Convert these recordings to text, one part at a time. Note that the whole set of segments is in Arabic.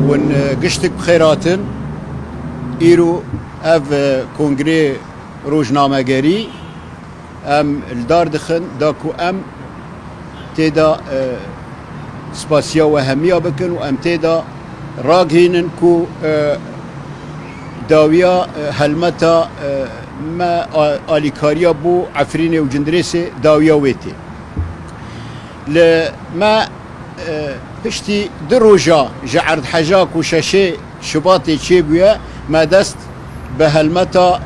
ون قشتك بخيراتن إيرو أف كونغري روجنامة جري أم الدار دخن داكو أم تيدا سباسيا وهمية بكن وأم تيدا راقهينن كو داوية هلمتا ما آليكاريا بو عفريني وجندريسي داوية ويتي لما پشتی دروجا جعرد حجاك وشاشي شباطي تشيبويا ما دست بهلمتا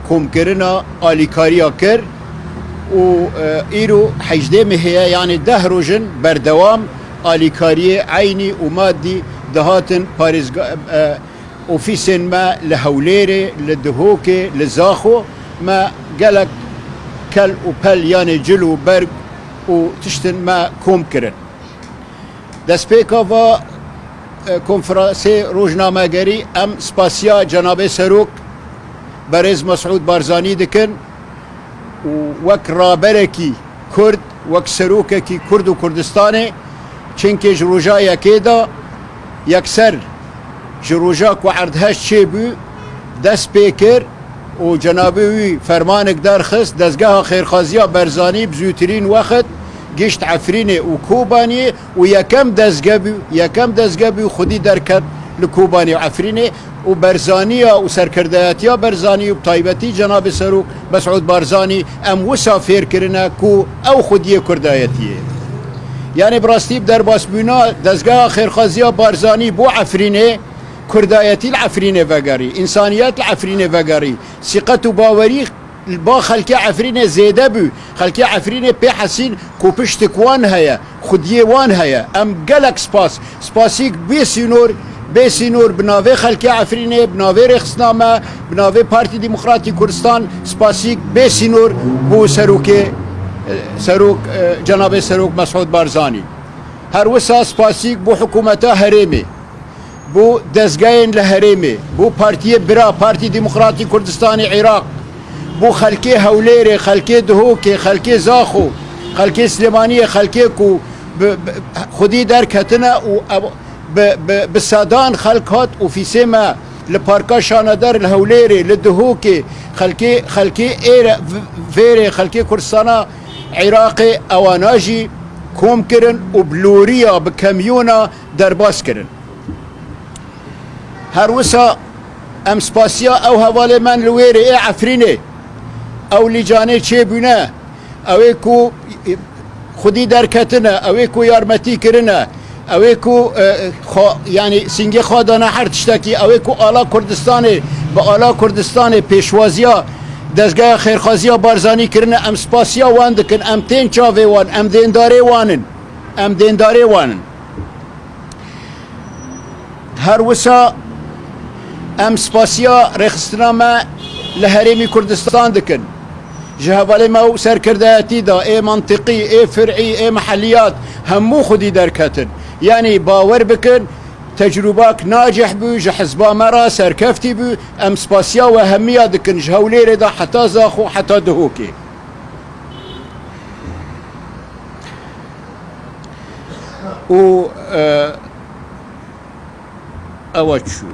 كومكرنا آليكاريا كر و ايرو حجدي مهيا يعني ده روجن بردوام آليكارية عيني ومادي دهاتن باريز اوفيسن ما لهوليري لدهوكي لزاخو ما قالك كل وبل يعني جلو برق وتشتن ما كومكرن دسپیکا و کنفرانسی روزنامه‌گری ام سپاسیا جناب سروک برز مسعود بارزانی دکن و وک رابرکی کرد وک سروککی کرد و کردستانی چنکه جروجا یکیدا یکسر جروجا کو عردهش چه بو دست پیکر و جنابی وی فرمانک درخست دزگاه خیرخازیا برزانی بزوترین وقت گشت عفرینه و کوبانی و یکم دزگبی خودی درکرد لکوبانی و عفرینه و برزانیا و سرکردایتیا برزانی و بطایبتی جناب سروک مسعود بارزانی ام وسا فیر کرنه کو او خودی کردایتیه یعنی براستی در باسبونا دزگاه خیرخازیا بارزانی بو عفرینه کردایتی العفرینه وگری انسانیت العفرینه وگری ثقت و باوری با خلقی عفرینه زیده بو خلقی عفرینه پی حسین کو پشتک وان هیا خودیه وان هیا ام گلک سپاسیک بیسینور بناوه خلقی عفرینه بناوه رخصنامه بناوه پارتی دموکراتی کردستان سپاسیک بیسینور بو سروک جناب سروک مسعود بارزانی هر وسا سپاسیک بو حکومتا هریمه بو دزگاین لهریمه بو پارتی برا پارتی دموکراتی کردستان عراق بو خلقی هوليري خلقی دهوكي خلقی زاخو خلقی سليمانية خلقی کو خودی در کتنا و بسادان خلقات و في سيما لباركا شاندر الهوليري لدهوكي خلقی اير فيري خلقی كردستانا عراقي اواناجي كوم كرن و بلوريا بكاميونا درباس كرن هروسا ام سپاسیا او حواله من لويري اي عفرينه او لجانه چه بونه او کو خودی درکتنه او کو یارمتی کرنه او کو يعني سنگه خادانه هر تشتکی او کو آلا کردستان با آلا کردستان پیشوازیا دزگاه خیرخازیا بارزانی کرنه ام سپاسیا وان دکن ام تین چاوه وان ام دینداره وانن هر وسا ام سپاسیا رخصتنامه لهريمي كردستان دكن جهبالي ما سركرداتي دا اي منطقي اي فرعي اي محليات همو خدي دركتن يعني باور بكن تجرباك ناجح بو جحزبا مرا سركفتي بو ام سباسيا وهمية دكن جهوليري دا حتى زاخو حتى دهوكي و اوات شو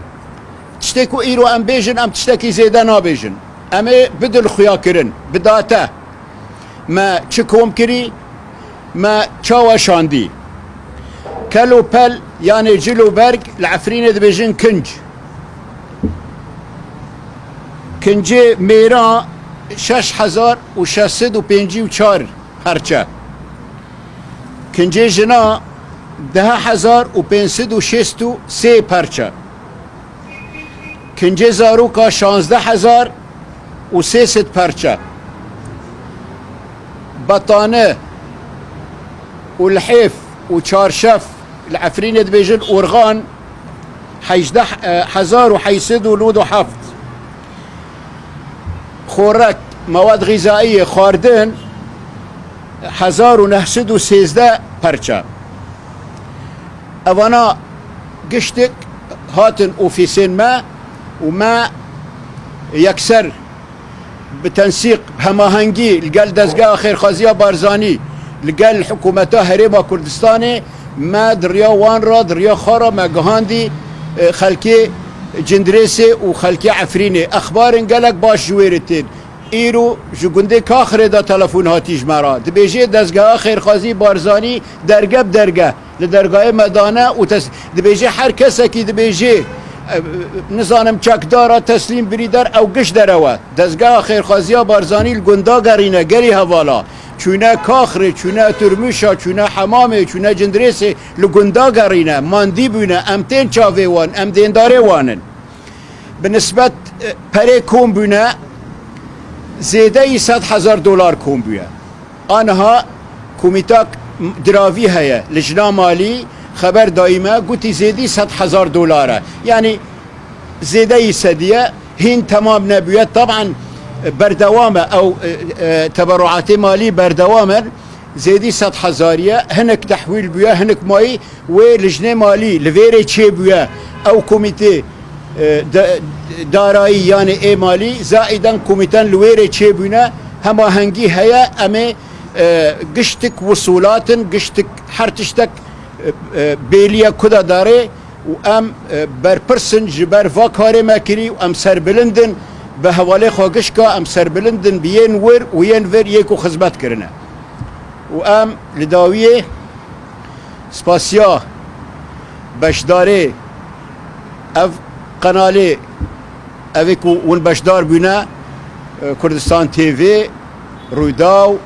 تشتكو ايرو ام بيجن ام تشتكي زيدا نابيجن ام بدل خيا كرن بداتا ما تشكوم كري ما تشاوا شاندي كلو بل يعني جلو برق العفرين دبيجن كنجي ميران 6654 هرچه کنجه جنا 10,563 پرچه کنجه زاروکا 16,300 پرچه بطانه والحيف وشارشف العفرين دبيجن أورغان 18,000 حفظ خورك مواد غذائية خاردن 1913 پرچه اوانا قشتك هاتن اوفيسين ما وما يكسر بتنسيق هماهنگي لقال دزقاء خير خازية بارزاني لقال حكومتها هريمة كردستاني ما دريا وان را دريا خارا ما قهاندي خلکی جندرسه و خلکی عفرینه اخبار انگلک باش جویرتین ایرو جو گنده کاخره دا تلفون هاتیش مرا دبیجه دزگاه خیرخوازی بارزانی درگه بدرگه لدرگاه مدانه و دبیجه هر کسی که دبیجه نزانم چکدارا تسلیم بریدر او گش دروا دزگاه خیرخوازی بارزانی لگنده گرینه گری حوالا چونه کاخره چونه ترموشا چونه حمامه چونه جندرسه لگنده گرینه ماندی بونه امتین چاوه وان امدین داره وانن بنسبت پره کم بونه زیده 100,000 دلار کم بوده آنها کمیتا دراوی هیا لجنه مالی خبر دائمه گوتی زیدی 100,000 دلاره یعنی زیده صدیه هین تمام نبوید طبعا بردوامه او تبرعات مالی بردوامه زیدی 100,000 هنک تحویل بوده هنک مایی و لجنه مالی لویره چه بوده او کمیته دارایی یعنی ای مالی زائداً کمیتن لویره چه بونه هما هنگی هیا امی گشتک وصولاتن گشتک هر تشتک بیلیا کدا داره و ام برپرسن جبر واکاره مکری و ام سربلندن به حواله خواگش که ام سربلندن بیین ور و ین ور یکو خدمت کرنه و ام لداویه سپاسیا بشداره اف قناله اویکو ون بشدار بونه کردستان تیوی رویداو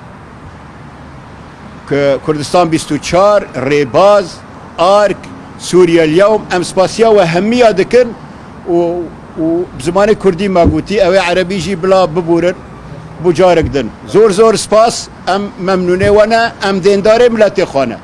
کردستان 24 ریباز آرک سوریا اليوم ام سپاسیا و همیه دکن و بزمان کردی ماگوتی اوی عربی جی بلا ببورن بجارک دن زور زور سپاس ام ممنونه وانا ام دیندار ملت خانه